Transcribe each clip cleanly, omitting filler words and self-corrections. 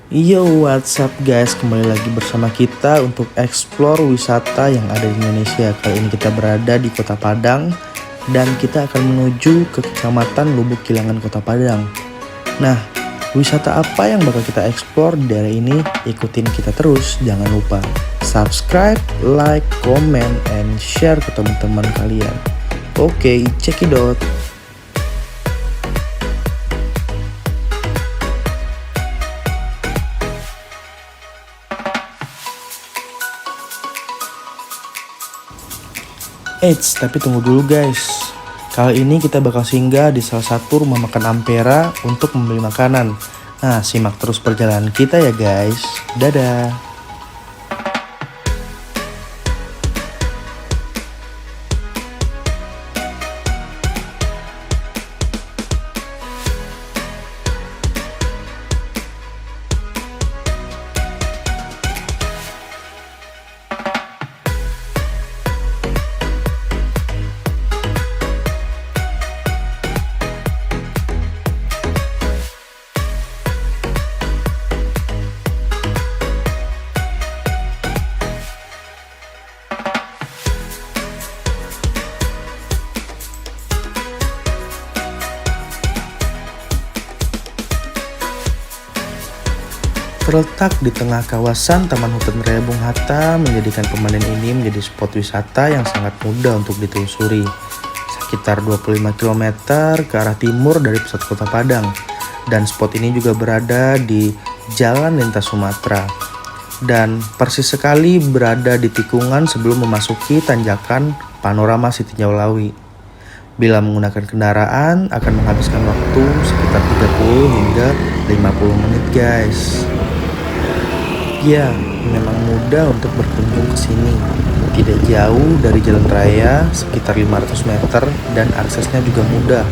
Yo, what's up guys? Kembali lagi bersama kita untuk explore wisata yang ada di Indonesia. Kali ini kita berada di Kota Padang dan kita akan menuju ke Kecamatan Lubuk Kilangan Kota Padang. Nah, wisata apa yang bakal kita explore di daerah ini? Ikutin kita terus, jangan lupa subscribe, like, comment, and share ke teman-teman kalian. Oke, check it out. Eits, tapi tunggu dulu guys. Kali ini kita bakal singgah di salah satu rumah makan Ampera untuk membeli makanan. Nah, simak terus perjalanan kita ya guys. Dadah. Terletak di tengah kawasan Taman Hutan Raya Bung Hatta, menjadikan pemandian ini menjadi spot wisata yang sangat mudah untuk ditelusuri. Sekitar 25 km ke arah timur dari pusat kota Padang. Dan spot ini juga berada di Jalan Lintas Sumatera. Dan persis sekali berada di tikungan sebelum memasuki tanjakan Panorama Siti Nyawlawi. Bila menggunakan kendaraan akan menghabiskan waktu sekitar 30 hingga 50 menit guys. Ya, memang mudah untuk berkunjung ke sini. Tidak jauh dari jalan raya, sekitar 500 meter dan aksesnya juga mudah.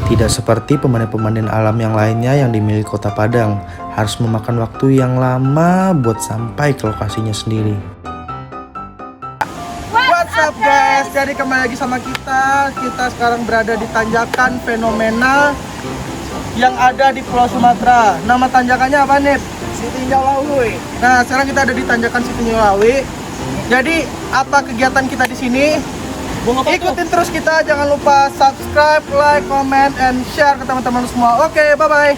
Tidak seperti pemandian-pemandian alam yang lainnya yang dimiliki Kota Padang, harus memakan waktu yang lama buat sampai ke lokasinya sendiri. What's up guys? Jadi kembali lagi sama kita. Kita sekarang berada di tanjakan fenomenal yang ada di Pulau Sumatera. Nama tanjakannya apa nih? Siti Nyawlawi. Nah, sekarang kita ada di tanjakan Siti Nyawlawi. Jadi, apa kegiatan kita di sini? Ikutin terus kita, jangan lupa subscribe, like, comment, and share ke teman-teman semua. Oke, bye-bye.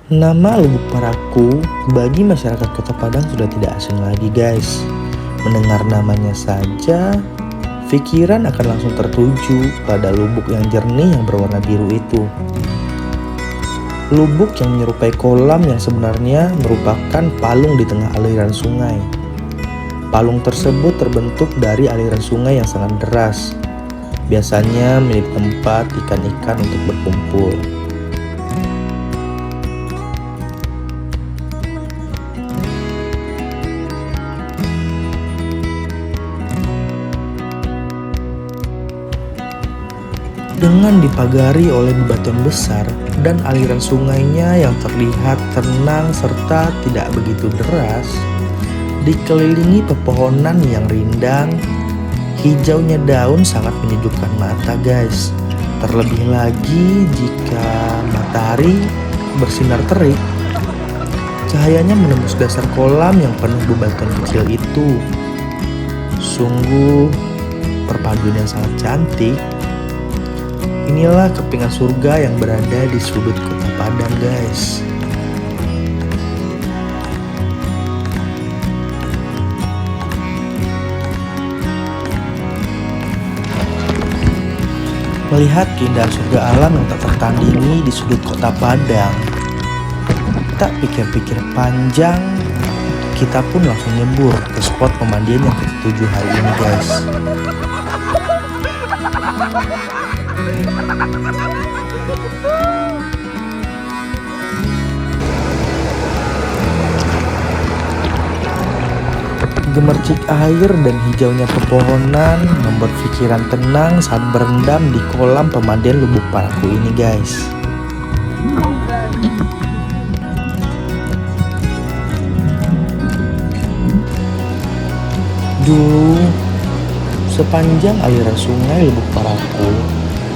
Nama Lubuk Paraku bagi masyarakat Kota Padang sudah tidak asing lagi guys. Mendengar namanya saja, pikiran akan langsung tertuju pada lubuk yang jernih yang berwarna biru itu. Lubuk yang menyerupai kolam yang sebenarnya merupakan palung di tengah aliran sungai. Palung tersebut terbentuk dari aliran sungai yang sangat deras. Biasanya menjadi tempat ikan-ikan untuk berkumpul. Dengan dipagari oleh bebatuan besar dan aliran sungainya yang terlihat tenang serta tidak begitu deras, dikelilingi pepohonan yang rindang, hijaunya daun sangat menyejukkan mata guys. Terlebih lagi jika matahari bersinar terik, cahayanya menembus dasar kolam yang penuh bebatuan kecil itu. Sungguh perpaduan yang sangat cantik. Inilah kepingan surga yang berada di sudut Kota Padang guys. Melihat keindahan surga alam yang tak tertandingi di sudut Kota Padang, tak pikir-pikir panjang, kita pun langsung nyebur ke spot pemandian yang kita tuju hari ini guys. Gemercik air dan hijaunya pepohonan membuat pikiran tenang saat berendam di kolam pemandian Lubuk Paraku ini guys. Dulu, sepanjang aliran sungai Lubuk Paraku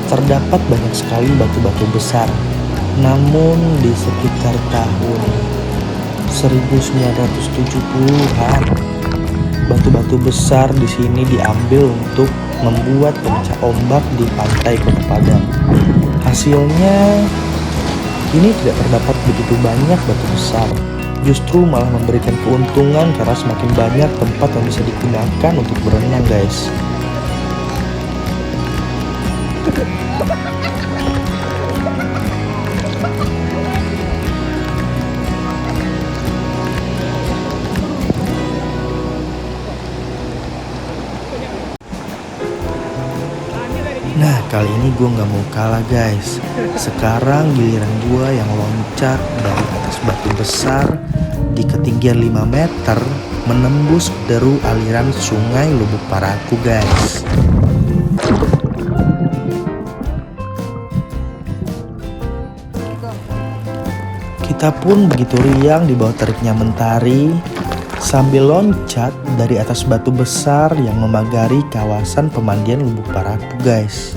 terdapat banyak sekali batu-batu besar Namun di sekitar tahun 1970-an, batu-batu besar di sini diambil untuk membuat pemecah ombak di pantai Kota Padang. Hasilnya, kini tidak terdapat begitu banyak batu besar. Justru malah memberikan keuntungan karena semakin banyak tempat yang bisa digunakan untuk berenang, guys. Nah, kali ini gue gak mau kalah, guys. Sekarang giliran gue yang loncat dari atas batu besar di ketinggian 5 meter menembus deru aliran sungai Lubuk Paraku, guys. Kita pun begitu riang di bawah teriknya mentari sambil loncat dari atas batu besar yang memagari kawasan pemandian Lubuk Paraku, guys.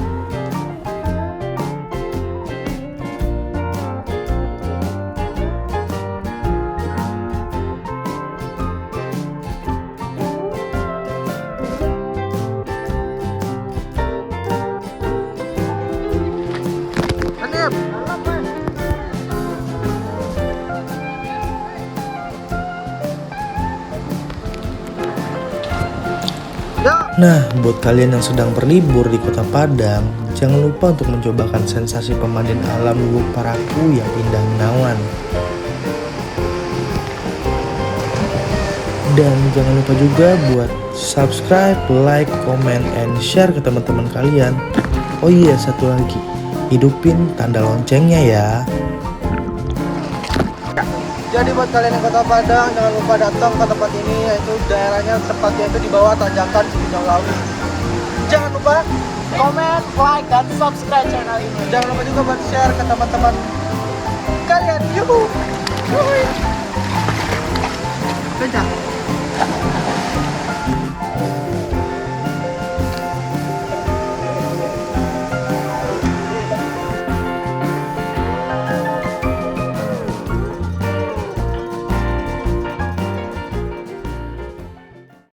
Nah, buat kalian yang sedang berlibur di Kota Padang, jangan lupa untuk mencobakan sensasi pemandian alam Lubuk Paraku yang indah menawan. Dan jangan lupa juga buat subscribe, like, comment, and share ke teman-teman kalian. Oh iya, satu lagi, hidupin tanda loncengnya ya. Jadi buat kalian yang Kota Padang, jangan lupa datang ke tempat ini, yaitu daerahnya tepatnya itu di bawah tanjakan Citinjau Lawi. Jangan lupa Comment, like, dan subscribe channel ini. jangan lupa juga buat share ke teman-teman kalian. Yuhu. Yuhu. Kencang.